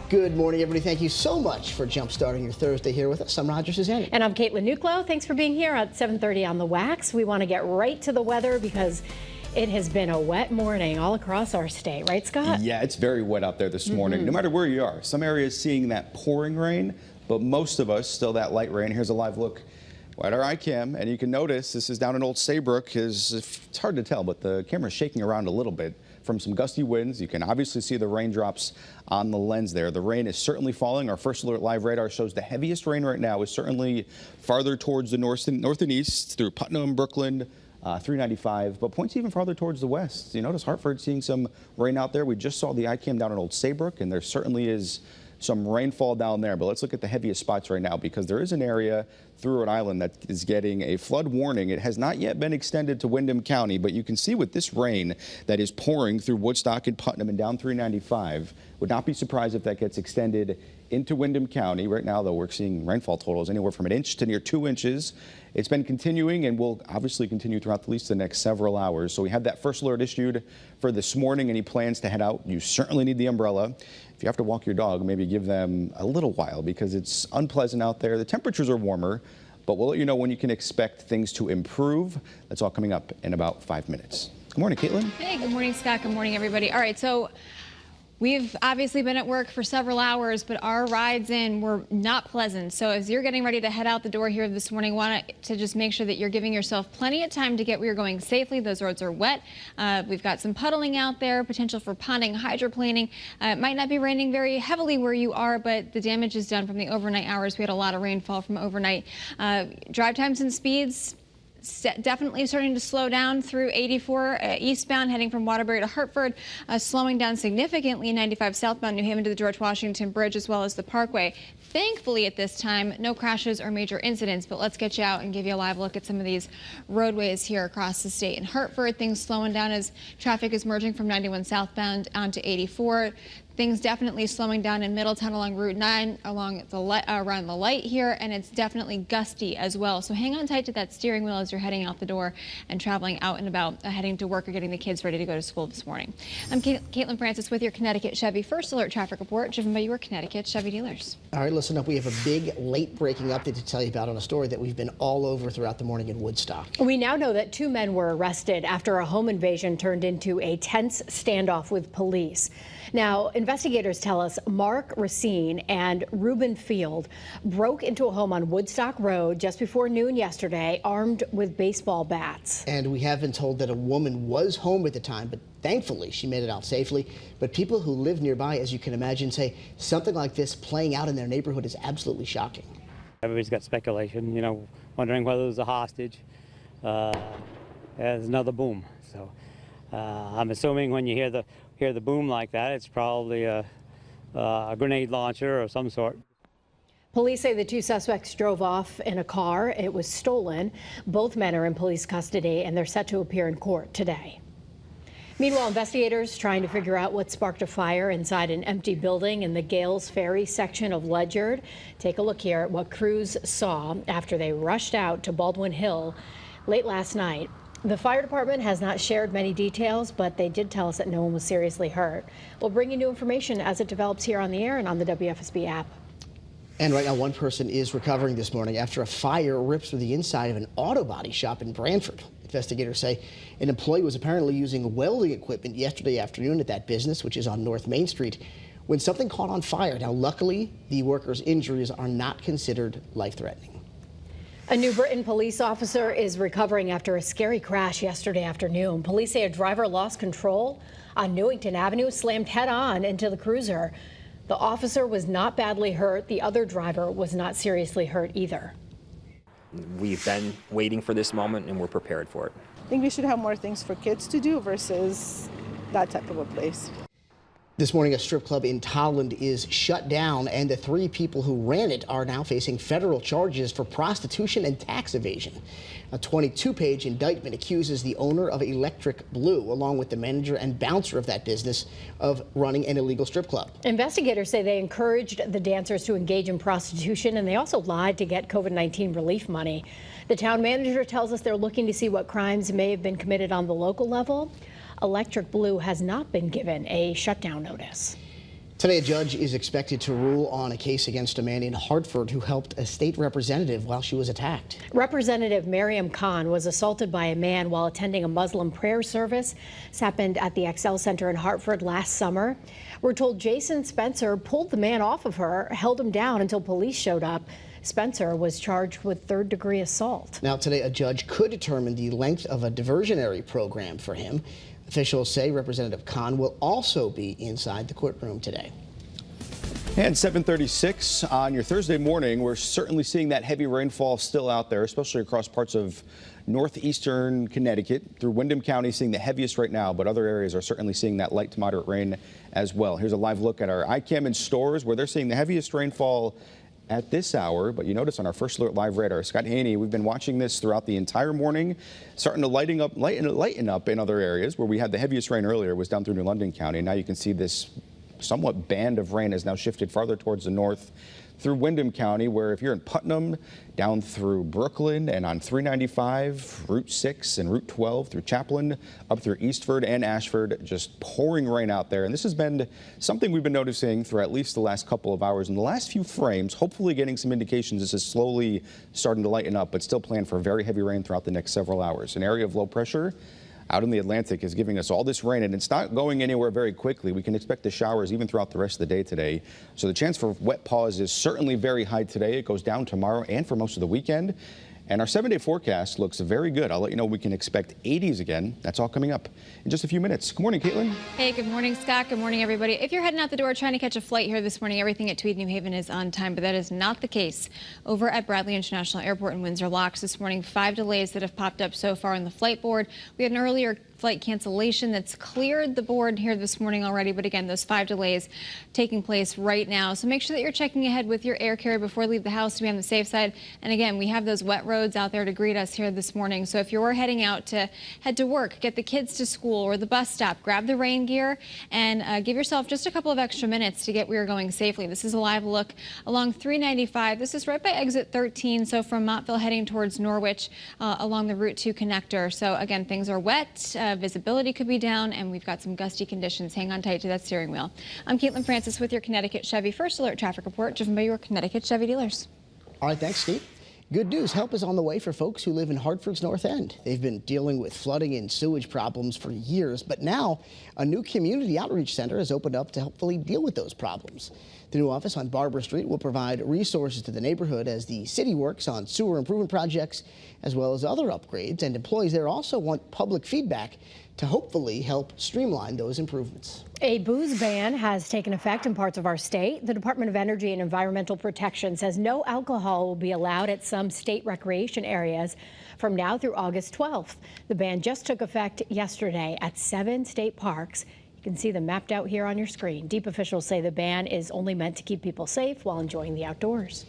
Good morning, everybody. Thank you so much for jump-starting your Thursday here with us. I'm Roger Susanin. And I'm Caitlin Nuclo. Thanks for being here at 7:30 on The Wax. We want to get right to the weather because it has been a wet morning all across our state. Right, Scott? Yeah, it's very wet out there this morning, no matter where you are. Some areas seeing that pouring rain, but most of us still that light rain. Here's a live look at our iCam, and you can notice this is down in Old Saybrook. It's hard to tell, but the camera's shaking around a little bit from some gusty winds. You can obviously see the raindrops on the lens there. The rain is certainly falling. Our First Alert Live radar shows the heaviest rain right now is certainly farther towards the north and east through Putnam, Brooklyn, 395, but points even farther towards the west. You notice Hartford seeing some rain out there. We just saw the iCam down in Old Saybrook, and there certainly is some rainfall down there. But let's look at the heaviest spots right now because there is an area through Rhode Island that is getting a flood warning. It has not yet been extended to Windham County, but you can see with this rain that is pouring through Woodstock and Putnam and down 395, would not be surprised if that gets extended into Windham County. Right now, though, we're seeing rainfall totals anywhere from 1 inch to near 2 inches. It's been continuing and will obviously continue throughout at least the next several hours. So we have that first alert issued for this morning. Any plans to head out? You certainly need the umbrella. If you have to walk your dog, maybe give them a little while because it's unpleasant out there. The temperatures are warmer, but we'll let you know when you can expect things to improve. That's all coming up in about 5 minutes. Good morning, Caitlin. Hey, good morning, Scott. Good morning, everybody. All right, so we've obviously been at work for several hours, but our rides in were not pleasant. So as you're getting ready to head out the door here this morning, want to just make sure that you're giving yourself plenty of time to get where you're going safely. Those roads are wet. We've got some puddling out there, potential for ponding, hydroplaning. It might not be raining very heavily where you are, but the damage is done from the overnight hours. We had a lot of rainfall from overnight. Drive times and speeds definitely starting to slow down through 84 eastbound heading from Waterbury to Hartford, slowing down significantly 95 southbound New Haven to the George Washington Bridge as well as the Parkway. Thankfully at this time no crashes or major incidents, but let's get you out and give you a live look at some of these roadways here across the state. In Hartford, things slowing down as traffic is merging from 91 southbound onto 84. Things definitely slowing down in Middletown along Route 9, along the around the light here, and it's definitely gusty as well. So hang on tight to that steering wheel as you're heading out the door and traveling out and about, heading to work or getting the kids ready to go to school this morning. I'm Caitlin Francis with your Connecticut Chevy First Alert Traffic Report, driven by your Connecticut Chevy dealers. All right, listen up. We have a big late-breaking update to tell you about on a story that we've been all over throughout the morning in Woodstock. We now know that 2 men were arrested after a home invasion turned into a tense standoff with police. Now, investigators tell us Mark Racine and Reuben Field broke into a home on Woodstock Road just before noon yesterday, armed with baseball bats. And we have been told that a woman was home at the time, but thankfully she made it out safely. But people who live nearby, as you can imagine, say something like this playing out in their neighborhood is absolutely shocking. Everybody's got speculation, you know, wondering whether it was a hostage. There's another boom. So I'm assuming when you hear the boom like that, it's probably a grenade launcher or some sort. Police say the 2 suspects drove off in a car. It was stolen. Both men are in police custody and they're set to appear in court today. Meanwhile, investigators trying to figure out what sparked a fire inside an empty building in the Gales Ferry section of Ledyard. Take a look here at what crews saw after they rushed out to Baldwin Hill late last night. The fire department has not shared many details, but they did tell us that no one was seriously hurt. We'll bring you new information as it develops here on the air and on the WFSB app. And right now, one person is recovering this morning after a fire ripped through the inside of an auto body shop in Branford. Investigators say an employee was apparently using welding equipment yesterday afternoon at that business, which is on North Main Street, when something caught on fire. Now, luckily, the worker's injuries are not considered life-threatening. A New Britain police officer is recovering after a scary crash yesterday afternoon. Police say a driver lost control on Newington Avenue, slammed head-on into the cruiser. The officer was not badly hurt. The other driver was not seriously hurt either. We've been waiting for this moment and we're prepared for it. I think we should have more things for kids to do versus that type of a place. This morning, a strip club in Tolland is shut down, and the 3 people who ran it are now facing federal charges for prostitution and tax evasion. A 22-page indictment accuses the owner of Electric Blue, along with the manager and bouncer of that business, of running an illegal strip club. Investigators say they encouraged the dancers to engage in prostitution, and they also lied to get COVID-19 relief money. The town manager tells us they're looking to see what crimes may have been committed on the local level. Electric Blue has not been given a shutdown notice. Today, a judge is expected to rule on a case against a man in Hartford who helped a state representative while she was attacked. Representative Mariam Khan was assaulted by a man while attending a Muslim prayer service. This happened at the Excel Center in Hartford last summer. We're told Jason Spencer pulled the man off of her, held him down until police showed up. Spencer was charged with third-degree assault. Now, today, a judge could determine the length of a diversionary program for him. Officials say Representative Khan will also be inside the courtroom today. And 7:36 on your Thursday morning, we're certainly seeing that heavy rainfall still out there, especially across parts of northeastern Connecticut through Windham County, seeing the heaviest right now, but other areas are certainly seeing that light to moderate rain as well. Here's a live look at our ICAM in stores where they're seeing the heaviest rainfall at this hour, but you notice on our First Alert Live radar, Scott Haney, we've been watching this throughout the entire morning, starting to lighten up in other areas where we had the heaviest rain earlier was down through New London County. Now you can see this somewhat band of rain has now shifted farther towards the north through Windham County, where if you're in Putnam, down through Brooklyn and on 395, Route 6 and Route 12 through Chaplin, up through Eastford and Ashford, just pouring rain out there. And this has been something we've been noticing for at least the last couple of hours. In the last few frames, hopefully getting some indications this is slowly starting to lighten up, but still plan for very heavy rain throughout the next several hours. An area of low pressure out in the Atlantic is giving us all this rain, and it's not going anywhere very quickly. We can expect the showers even throughout the rest of the day today. So the chance for wet paws is certainly very high today. It goes down tomorrow and for most of the weekend. And our 7-day forecast looks very good. I'll let you know we can expect 80s again. That's all coming up in just a few minutes. Good morning, Caitlin. Hey, good morning, Scott. Good morning, everybody. If you're heading out the door trying to catch a flight here this morning, everything at Tweed New Haven is on time, but that is not the case over at Bradley International Airport in Windsor Locks this morning. 5 delays that have popped up so far on the flight board. We had an earlier flight cancellation that's cleared the board here this morning already, but again, those 5 delays taking place right now. So make sure that you're checking ahead with your air carrier before you leave the house to be on the safe side. And again, we have those wet roads out there to greet us here this morning. So if you're heading out to head to work, get the kids to school or the bus stop, grab the rain gear and give yourself just a couple of extra minutes to get where you're going safely. This is a live look along 395. This is right by exit 13. So from Montville heading towards Norwich along the Route 2 connector. So again, things are wet. Visibility could be down, and we've got some gusty conditions. Hang on tight to that steering wheel. I'm Caitlin Francis with your Connecticut Chevy First Alert Traffic Report, driven by your Connecticut Chevy dealers. All right, thanks, Steve. Good news, help is on the way for folks who live in Hartford's North End. They've been dealing with flooding and sewage problems for years, but now a new community outreach center has opened up to helpfully deal with those problems. The new office on Barber Street will provide resources to the neighborhood as the city works on sewer improvement projects as well as other upgrades, and employees there also want public feedback to hopefully help streamline those improvements. A booze ban has taken effect in parts of our state. The Department of Energy and Environmental Protection says no alcohol will be allowed at some state recreation areas from now through August 12th. The ban just took effect yesterday at 7 state parks. You can see them mapped out here on your screen. DEEP officials say the ban is only meant to keep people safe while enjoying the outdoors.